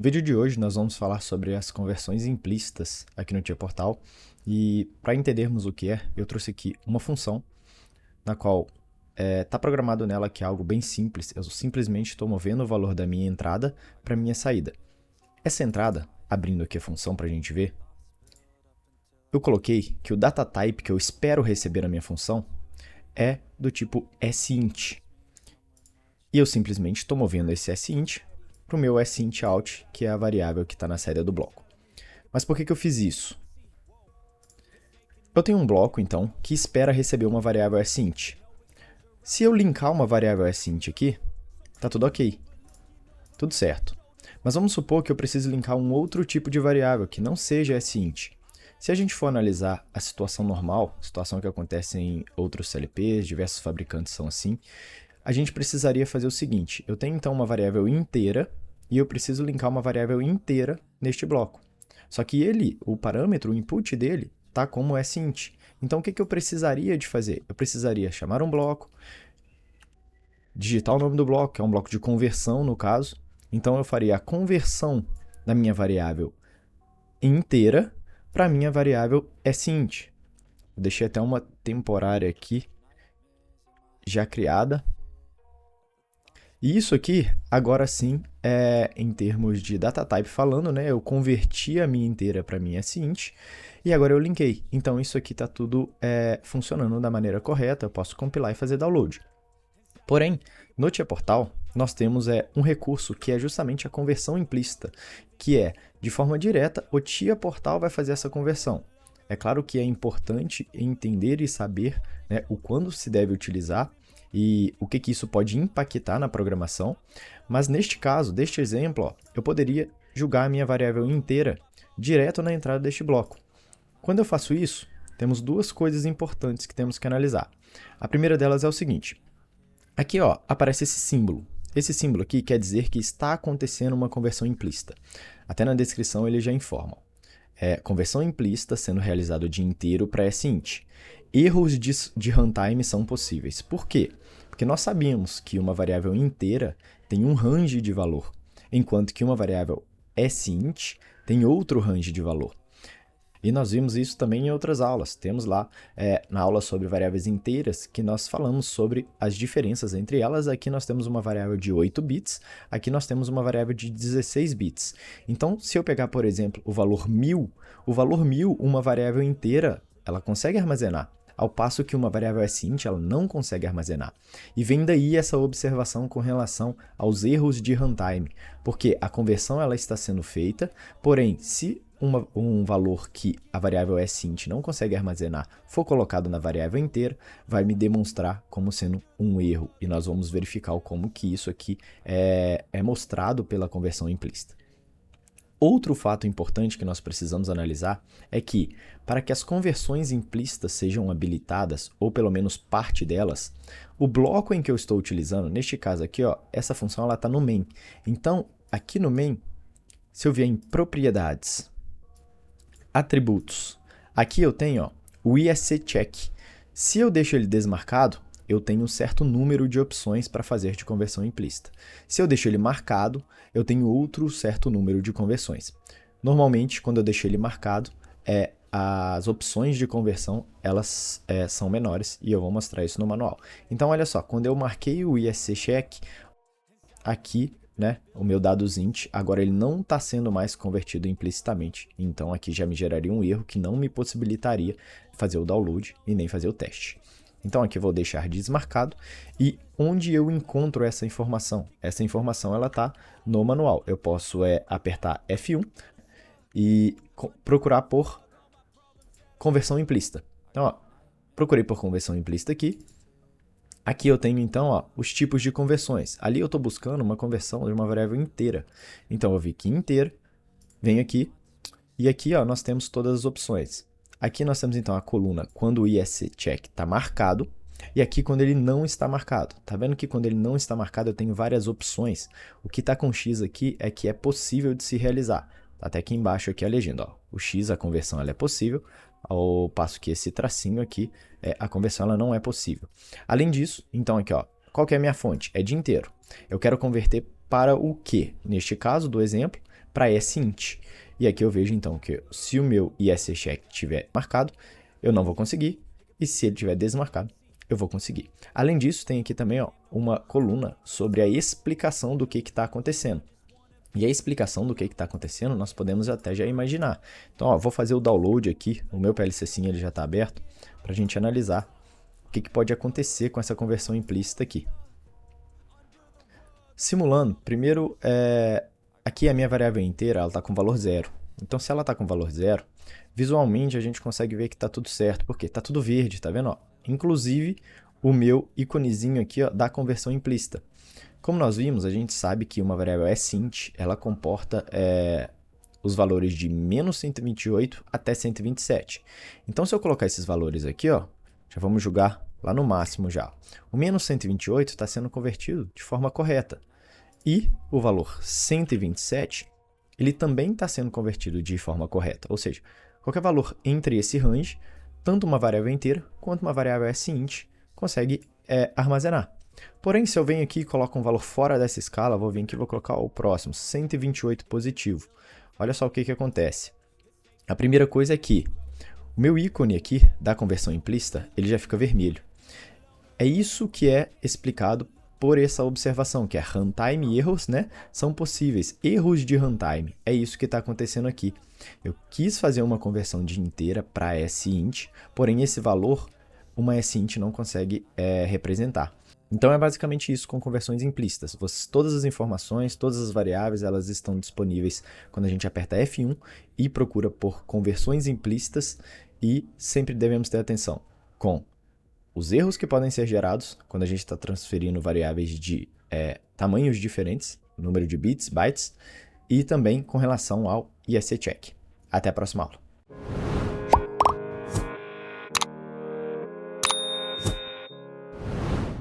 No vídeo de hoje nós vamos falar sobre as conversões implícitas aqui no TiaPortal e para entendermos o que é, eu trouxe aqui uma função na qual está programado nela que é algo bem simples, eu simplesmente estou movendo o valor da minha entrada para a minha saída. Essa entrada, abrindo aqui a função para a gente ver, eu coloquei que o datatype que eu espero receber na minha função é do tipo sint. E eu simplesmente estou movendo esse sint para o meu sint_out, que é a variável que está na saída do bloco. Mas por que eu fiz isso? Eu tenho um bloco, então, que espera receber uma variável sint. Se eu linkar uma variável sint aqui, está tudo ok. Tudo certo. Mas vamos supor que eu preciso linkar um outro tipo de variável, que não seja sint. Se a gente for analisar a situação normal, situação que acontece em outros CLPs, diversos fabricantes são assim, a gente precisaria fazer o seguinte: eu tenho então uma variável inteira e eu preciso linkar uma variável inteira neste bloco. Só que o parâmetro, o input dele, está como sint. Então o que eu precisaria de fazer? Eu precisaria chamar um bloco, digitar o nome do bloco, que é um bloco de conversão no caso. Então eu faria a conversão da minha variável inteira para a minha variável sint. Eu deixei até uma temporária aqui já criada. E isso aqui, agora sim, em termos de datatype falando, né? Eu converti a minha inteira para minha sint e agora eu linkei. Então isso aqui está tudo funcionando da maneira correta, eu posso compilar e fazer download. Porém, no TiaPortal, nós temos um recurso que é justamente a conversão implícita, que é, de forma direta, o TiaPortal vai fazer essa conversão. É claro que é importante entender e saber, né, o quando se deve utilizar e o que isso pode impactar na programação, mas neste caso, deste exemplo, ó, eu poderia jogar a minha variável inteira direto na entrada deste bloco. Quando eu faço isso, temos duas coisas importantes que temos que analisar. A primeira delas é o seguinte: aqui ó, aparece esse símbolo. Esse símbolo aqui quer dizer que está acontecendo uma conversão implícita. Até na descrição ele já informa. Conversão implícita sendo realizada de inteiro para sint. Erros de runtime são possíveis. Por quê? Porque nós sabemos que uma variável inteira tem um range de valor, enquanto que uma variável sint tem outro range de valor. E nós vimos isso também em outras aulas. Temos lá, na aula sobre variáveis inteiras, que nós falamos sobre as diferenças entre elas. Aqui nós temos uma variável de 8 bits, aqui nós temos uma variável de 16 bits. Então, se eu pegar, por exemplo, o valor 1000, uma variável inteira, ela consegue armazenar, ao passo que uma variável sint ela não consegue armazenar. E vem daí essa observação com relação aos erros de runtime, porque a conversão ela está sendo feita, porém, se um valor que a variável sint não consegue armazenar for colocado na variável inteira, vai me demonstrar como sendo um erro. E nós vamos verificar como que isso aqui é mostrado pela conversão implícita. Outro fato importante que nós precisamos analisar é que, para que as conversões implícitas sejam habilitadas, ou pelo menos parte delas, o bloco em que eu estou utilizando, neste caso aqui, ó, essa função está no main. Então, aqui no main, se eu vier em propriedades, atributos, aqui eu tenho ó, o isCheck. Se eu deixo ele desmarcado, eu tenho um certo número de opções para fazer de conversão implícita. Se eu deixo ele marcado, eu tenho outro certo número de conversões. Normalmente, quando eu deixo ele marcado, as opções de conversão elas são menores e eu vou mostrar isso no manual. Então, olha só, quando eu marquei o isCheck, aqui, né, o meu dado int, agora ele não está sendo mais convertido implicitamente. Então, aqui já me geraria um erro que não me possibilitaria fazer o download e nem fazer o teste. Então, aqui eu vou deixar desmarcado. E onde eu encontro essa informação? Essa informação está no manual. Eu posso apertar F1 e procurar por conversão implícita. Então, ó, procurei por conversão implícita aqui. Aqui eu tenho, então, ó, os tipos de conversões. Ali eu estou buscando uma conversão de uma variável inteira. Então, eu vi que inteira, venho aqui, e aqui ó, nós temos todas as opções. Aqui nós temos, então, a coluna quando o isCheck está marcado, e aqui quando ele não está marcado. Tá vendo que quando ele não está marcado eu tenho várias opções. O que está com X aqui é que é possível de se realizar. Até aqui embaixo aqui a legenda, ó. O X, a conversão, ela é possível, ao passo que esse tracinho aqui, a conversão ela não é possível. Além disso, então aqui, ó, qual que é a minha fonte? É de inteiro. Eu quero converter para o quê? Neste caso do exemplo, para sint. E aqui eu vejo então que se o meu ESCheck estiver marcado, eu não vou conseguir, e se ele estiver desmarcado, eu vou conseguir. Além disso, tem aqui também uma coluna sobre a explicação do que está acontecendo. E a explicação do que está acontecendo, nós podemos até já imaginar. Então, vou fazer o download aqui, o meu PLC sim ele já está aberto, para a gente analisar o que pode acontecer com essa conversão implícita aqui. Simulando, primeiro, aqui a minha variável inteira está com valor 0. Então, se ela está com valor 0, visualmente a gente consegue ver que está tudo certo, porque está tudo verde, tá vendo? Inclusive, o meu íconezinho aqui da conversão implícita. Como nós vimos, a gente sabe que uma variável sint, ela comporta os valores de menos 128 até 127. Então, se eu colocar esses valores aqui, já vamos jogar lá no máximo já. O menos 128 está sendo convertido de forma correta. E o valor 127, ele também está sendo convertido de forma correta. Ou seja, qualquer valor entre esse range, tanto uma variável inteira quanto uma variável sint consegue armazenar. Porém, se eu venho aqui e coloco um valor fora dessa escala, vou vir aqui e vou colocar o próximo, 128 positivo. Olha só o que acontece. A primeira coisa é que o meu ícone aqui da conversão implícita, ele já fica vermelho. É isso que é explicado por essa observação, que é runtime erros, né? São possíveis erros de runtime. É isso que está acontecendo aqui. Eu quis fazer uma conversão de inteira para sint, porém esse valor uma sint não consegue representar. Então é basicamente isso com conversões implícitas. Todas as informações, todas as variáveis, elas estão disponíveis quando a gente aperta F1 e procura por conversões implícitas, e sempre devemos ter atenção com os erros que podem ser gerados quando a gente está transferindo variáveis de tamanhos diferentes, número de bits, bytes, e também com relação ao ESCcheck. Até a próxima aula.